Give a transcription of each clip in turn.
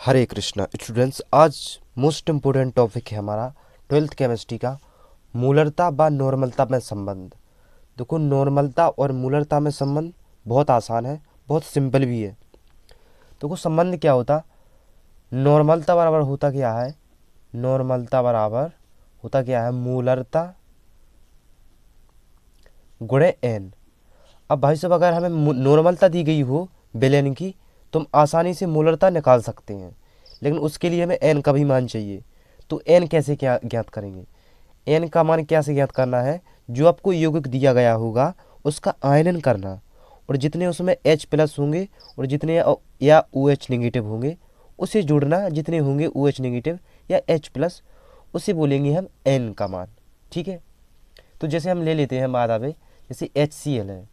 हरे Krishna students, आज most important topic है हमारा 12th केमिस्ट्री का मूलरता व नॉर्मलता में संबंध। देखो, नॉर्मलता और मूलरता में संबंध बहुत आसान है, बहुत सिंपल भी है। देखो, संबंध क्या होता, नॉर्मलता बराबर होता क्या है, नॉर्मलता बराबर होता क्या है, मूलरता गुणे एन। अब भाई साहब, अगर हमें नॉर्मलता दी गई हो बेलन की तो हम आसानी से मूलरता निकाल सकते हैं, लेकिन उसके लिए हमें एन का भी मान चाहिए। तो एन कैसे क्या ज्ञात करेंगे, एन का मान कैसे ज्ञात करना है, जो आपको यौगिक दिया गया होगा उसका आयनन करना, और जितने उसमें H प्लस होंगे और जितने या OH नेगेटिव होंगे उसे जोड़ना, जितने होंगे OH नेगेटिव या H प्लस उसे बोलेंगे हम एन का मान। ठीक है, तो जैसे हम ले लेते हैं मादा में, जैसे HCl है,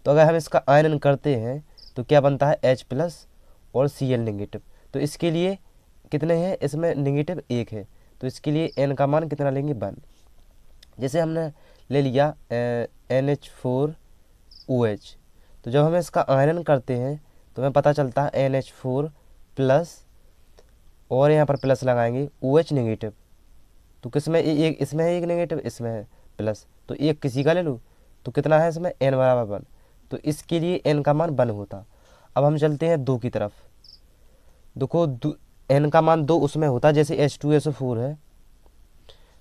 तो अगर हम इसका आयनन करते हैं तो क्या बनता है, H प्लस और Cl नेगेटिव। तो इसके लिए कितने हैं, इसमें नेगेटिव एक है, तो इसके लिए n का मान कितना लेंगे, 1। जैसे हमने ले लिया NH4OH, तो जब हम इसका आयनन करते हैं तो हमें पता चलता है NH4 प्लस, और यहाँ पर प्लस लगाएंगे OH नेगेटिव। तो किसमें एक, इसमें है एक नेगेटिव, इसमें है प्लस, तो एक किसी का ले लूँ तो कितना है इसमें, n बराबर 1। तो इसके लिए n का मान 1 होता। अब हम चलते हैं 2 की तरफ। देखो, n का मान 2 उसमें होता, जैसे H2SO4 है,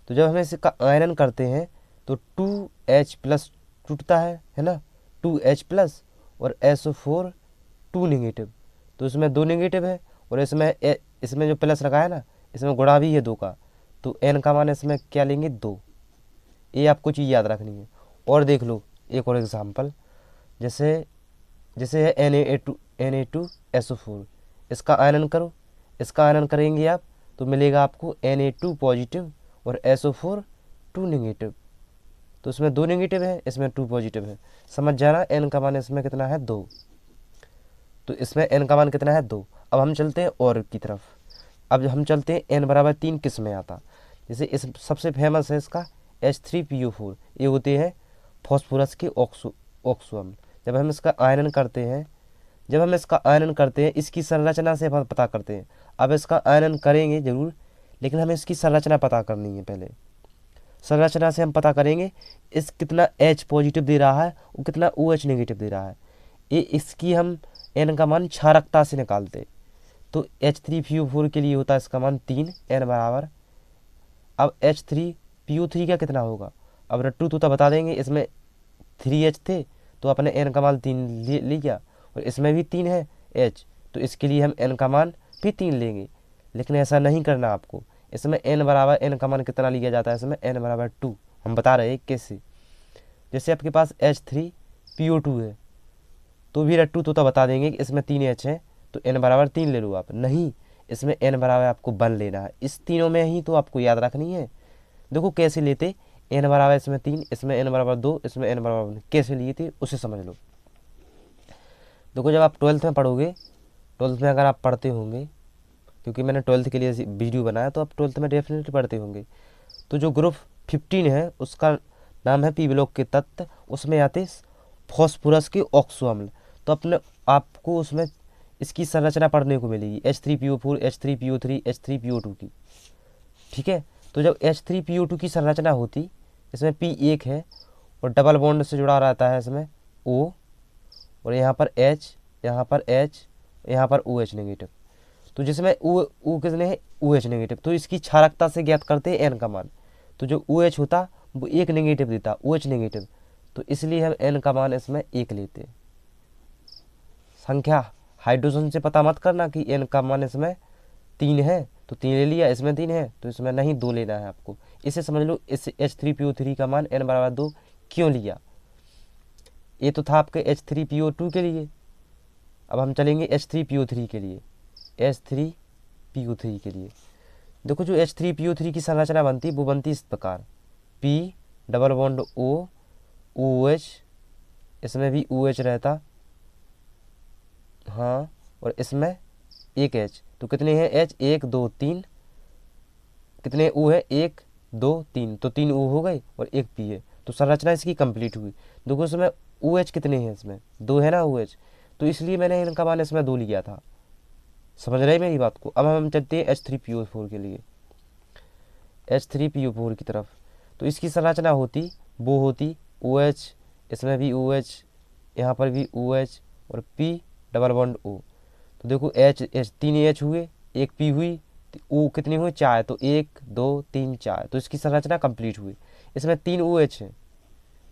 तो जब हम इसका आयनन करते हैं तो 2H प्लस टूटता है ना, 2H प्लस और SO4 2 नेगेटिव, तो इसमें 2 नेगेटिव है, और इसमें जो प्लस लगा है ना, इसमें गुणा भी है 2 का, तो n का मान इसमें क्या लेंगे, 2। ये आपको चीज़ याद रखनी है। और देख लो एक और एग्जांपल, जैसे जैसे है Na2SO4, इसका आयनन करो, इसका आयनन करेंगे आप तो मिलेगा आपको Na2 पॉजिटिव और SO4 2 नेगेटिव। तो इसमें 2 नेगेटिव है, इसमें 2 पॉजिटिव है, समझ जाना। n का मान इसमें कितना है, 2। तो इसमें n का मान कितना है, 2। अब हम चलते हैं और की तरफ। अब हम चलते हैं n बराबर 3 किस में आता, जैसे इस सबसे फेमस है इसका H3PO4, ये होते हैं फॉस्फोरस के ऑक्सो अम्ल। जब हम इसका आयनन करते हैं, इसकी संरचना से हम पता करते हैं। अब इसका आयनन करेंगे जरूर, लेकिन हमें इसकी संरचना पता करनी है पहले। संरचना से हम पता करेंगे इस कितना H पॉजिटिव दे रहा है और कितना OH नेगेटिव दे रहा है, ये इसकी हम n का मान क्षारकता से निकालते। तो H3PO4 के लिए होता है इसका मान 3, n बराबर। अब H3PO3 का कितना होगा, अब रट्टू तो बता देंगे, इसमें 3H थे तो अपने n का मान 3 लिया, और इसमें भी 3 है H, तो इसके लिए हम n का मान भी 3 लेंगे। लेकिन ऐसा नहीं करना आपको, इसमें n बराबर, n का मान कितना लिया जाता है, इसमें n बराबर 2। हम बता रहे हैं कैसे, जैसे आपके पास H3PO2 है, तो भी रट्टू तो बता देंगे कि इसमें 3H है, तो n बराबर 3 ले लो आप। नहीं, इसमें n बराबर आपको 1 लेना है। इस तीनों में ही तो आपको याद रखनी है। देखो कैसे लेते, n बराबर इसमें 3, इसमें n बराबर 2, इसमें n बराबर 1, कैसे लिए थे उसे समझ लो। देखो, जब आप 12th में पढ़ोगे, 12th में अगर आप पढ़ते होंगे, क्योंकि मैंने 12th के लिए वीडियो बनाया, तो आप 12th में डेफिनेटली पढ़ते होंगे। तो जो ग्रुप 15 है उसका नाम है पी ब्लॉक के तत्व, उसमें आते फॉस्फोरस के ऑक्सो अम्ल। तो अपने आपको उसमें इसकी संरचना पढ़ने को मिलेगी, H3PO4, H3PO3, H3PO2 की। ठीक है, तो जब H3PO2 की संरचना होती, इसमें P1 है और डबल बॉन्ड से जुड़ा रहता है इसमें O, और यहाँ पर H, यहाँ पर H, यहाँ पर OH नेगेटिव। तो जिसमें O कितने हैं, OH नेगेटिव, तो इसकी क्षारकता से ज्ञात करते हैं n का मान। तो जो OH होता वो 1 नेगेटिव देता, OH नेगेटिव, तो इसलिए हम n का मान इसमें 1 लेते हैं। संख्या हाइड्रोजन से पता मत करना कि n का मान इसमें 3 है तो 3 ले लिया, इसमें 3 है तो इसमें नहीं 2 लेना है आपको। इसे समझ लो, इस H3PO3 का मान n बराबर 2 क्यों लिया, ये तो था आपके H3PO2 के लिए। अब हम चलेंगे H3PO3 के लिए, H3PO3 के लिए। देखो, जो H3PO3 की संरचना बनती वो बनती इस प्रकार, P double bond O, OH, इसमें भी OH रहता, हाँ, और इसमें एक H, तो कितने हैं H, 1 2 3, कितने O है, 1 2 3, तो 3 O हो गए और एक P है, तो संरचना इसकी कंप्लीट हुई। देखो इसमें OH कितने हैं, इसमें 2 है ना OH, तो इसलिए मैंने इनका मान इसमें 2 लिया था। समझ रहे हैं मेरी बात को। अब हम चलते हैं H3PO4 के लिए, H3PO4 की तरफ। तो इसकी संरचना होती वो होती OH, इसमें भी OH, यहाँ पर भी OH और P डबल बॉन्ड O। तो देखो H 3 H हुए, एक P हुई, O कितनी हुई 4, तो 1 2 3 4, तो इसकी संरचना कंप्लीट हुई। इसमें 3 OH है,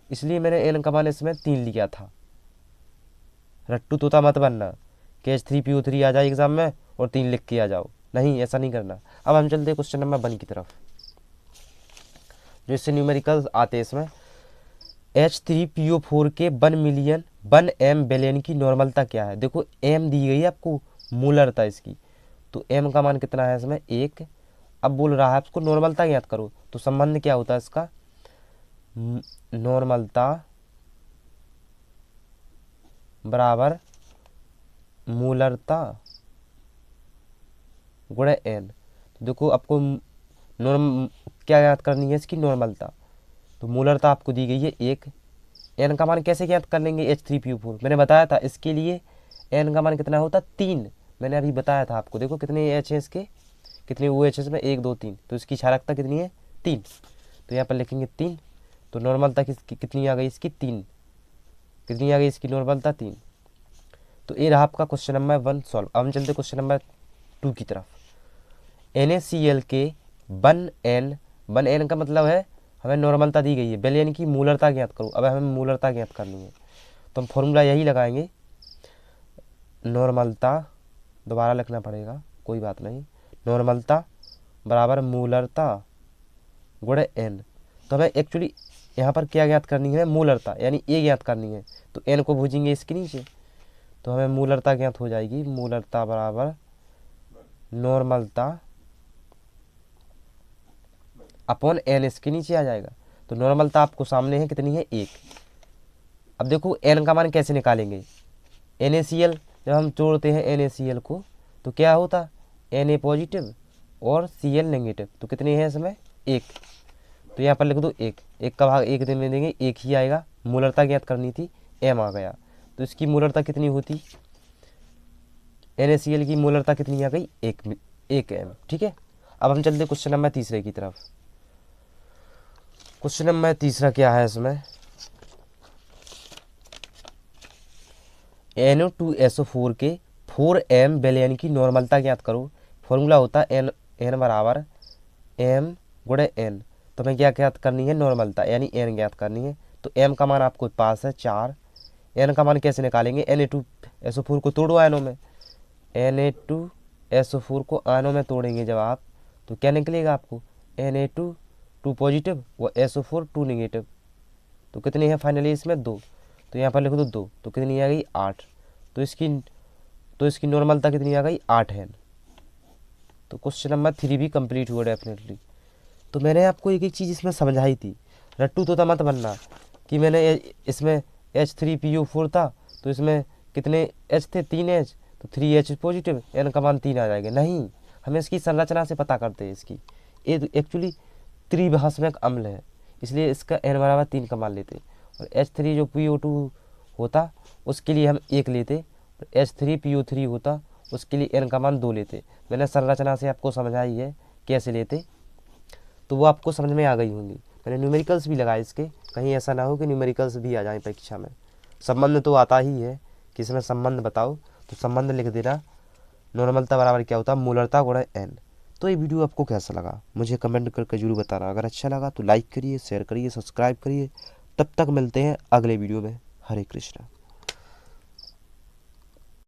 इसलिए मैंने N का मान इसमें 3 लिया था। रट्टू तोता मत बनना कि H3PO3 आ जाए एग्जाम में और 3 लिख के आ जाओ, नहीं ऐसा नहीं करना। अब हम चलते हैं क्वेश्चन नंबर 1 की तरफ, जो इससे न्यूमेरिकल आते हैं। इसमें H3PO4 के 1 मिलियन 1 M बिलियन की नॉर्मलता क्या है। देखो M दी गई है आपको, मूलरता इसकी, तो M का मान कितना है इसमें 1। अब बोल रहा है आपको नॉर्मलता ज्ञात करो, तो संबंध क्या होता है इसका, नॉर्मलता बराबर मूलरता गुणा N। तो देखो आपको नॉर्म क्या ज्ञात करनी है इसकी, नॉर्मलता। तो मूलरता आपको दी गई है 1। N का मान कैसे ज्ञात कर लेंगे H3PO4, मैंने बताया था इसके लिए N का मान कितना होता 3, मैंने अभी बताया था आपको। देखो कितने H है इसके, कितने OH में 1 2 3, तो इसकी क्षारकता कितनी है 3, तो यहाँ पर लिखेंगे 3। तो नॉर्मलता कितनी आ गई इसकी 3, कितनी आ गई इसकी नॉर्मलता 3। तो ये रहा आपका क्वेश्चन नंबर 1 सॉल्व। अब हम चलते क्वेश्चन नंबर 2 की तरफ। NaCl के 1N का मतलब है हमें नॉर्मलता दी गई है, बिलियन की मूलरता ज्ञात करो। अब हमें मूलरता ज्ञात करनी है, तो हम फॉर्मूला यही लगाएंगे, नॉर्मलता दोबारा लिखना पड़ेगा कोई बात नहीं, नॉर्मलता बराबर मूलरता गुणा N। तो हमें एक्चुअली यहाँ पर क्या ज्ञात करनी है, मूलरता यानी A ज्ञात करनी है, तो N को भूजेंगे इसके नीचे, तो हमें मूलरता ज्ञात हो जाएगी, मूलरता बराबर नॉर्मलता अपॉन N इसके नीचे आ जाएगा। तो नॉर्मलता आपको सामने है कितनी है 1। अब देखो N का मान कैसे निकालेंगे, NaCl जब हम जोड़ते हैं NaCl को तो क्या होता, Na पॉजिटिव और Cl नेगेटिव, तो कितने हैं इसमें 1, तो यहाँ पर लिख दो 1, 1 का भाग 1 दिन में देंगे 1 ही आएगा। मूलरता ज्ञात करनी थी, M आ गया, तो इसकी मूलरता कितनी होती, NaCl की मूलरता कितनी आ गई 1 M। ठीक है, अब हम चलते क्वेश्चन नंबर 3 की तरफ। क्वेश्चन नंबर 3 क्या है इसमें, NO2SO4 के 4 M बिलियन की नॉर्मलता ज्ञात करो। फॉर्मूला होता है N बराबर M गुणे N। तो हमें क्या ज्ञात करनी है, नॉर्मलता यानी N ज्ञात करनी है। तो M का मान आपको पास है 4, N का मान कैसे निकालेंगे, Na2SO4 को तोड़ो आयनों में, Na2SO4 को आयनों में तोड़ेंगे जब आप, तो क्या निकलेगा आपको, Na2 2 पॉजिटिव व SO4 2 नेगेटिव, तो कितनी है फाइनली इसमें 2, तो यहाँ पर लिख दो 2, तो कितनी आ गई 8। तो इसकी नॉर्मलता कितनी आ गई 8 है। तो क्वेश्चन नंबर 3 भी कंप्लीट हुआ डेफिनेटली। तो मैंने आपको एक एक चीज़ इसमें समझाई थी, रट्टू तोता मत बनना कि मैंने इसमें H3PO4 था तो इसमें कितने H थे 3 H, तो 3H पॉजिटिव, N का मान 3 आ जाएगा, नहीं हमें इसकी संरचना से पता करते हैं। इसकी ये एक्चुअली त्रिभाषमयक अम्ल है, इसलिए इसका N बराबर 3 का मान लेते, और H3 जो PO2 होता उसके लिए हम 1 लेते, और H3PO3 होता उसके लिए N का मान 2 लेते। मैंने संरचना से आपको समझाई है कैसे लेते, तो वो आपको समझ में आ गई होंगी। मैंने न्यूमेरिकल्स भी लगाए इसके, कहीं ऐसा ना हो कि न्यूमेरिकल्स भी आ जाएं परीक्षा में। संबंध तो आता ही है कि इसमें संबंध बताओ, तो संबंध लिख देना, नॉर्मलता बराबर क्या होता है, मूलरता गुणा N। तो ये वीडियो आपको कैसा लगा मुझे कमेंट करके जरूर बताना। अगर अच्छा लगा तो लाइक करिए, शेयर करिए, सब्सक्राइब करिए। तब तक मिलते हैं अगले वीडियो में। हरे कृष्णा।